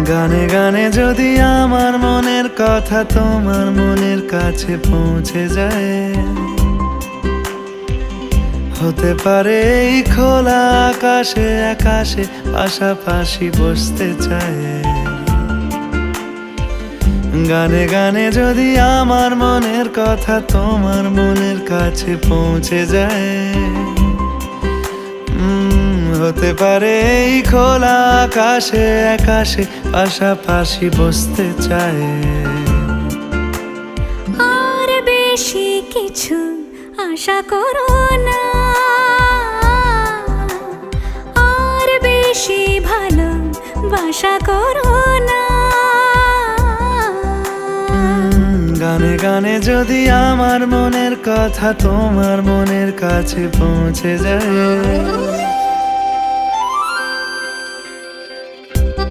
গানে গানে যদি আমার মনের কথা তোমার মনের কাছে পৌঁছে যায়, হতে পারে এই খোলা আকাশে আকাশে পাশাপাশি বসতে চায়। গানে গানে যদি আমার মনের কথা তোমার মনের কাছে পৌঁছে যায়, হতে পারে এই খোলা আকাশে আকাশে পাশাপাশি বসতে চায়। আর বেশি কিছু আশা করো না, আর বেশি ভালোবাসা করো না। গানে গানে যদি আমার মনের কথা তোমার মনের কাছে পৌঁছে যায়,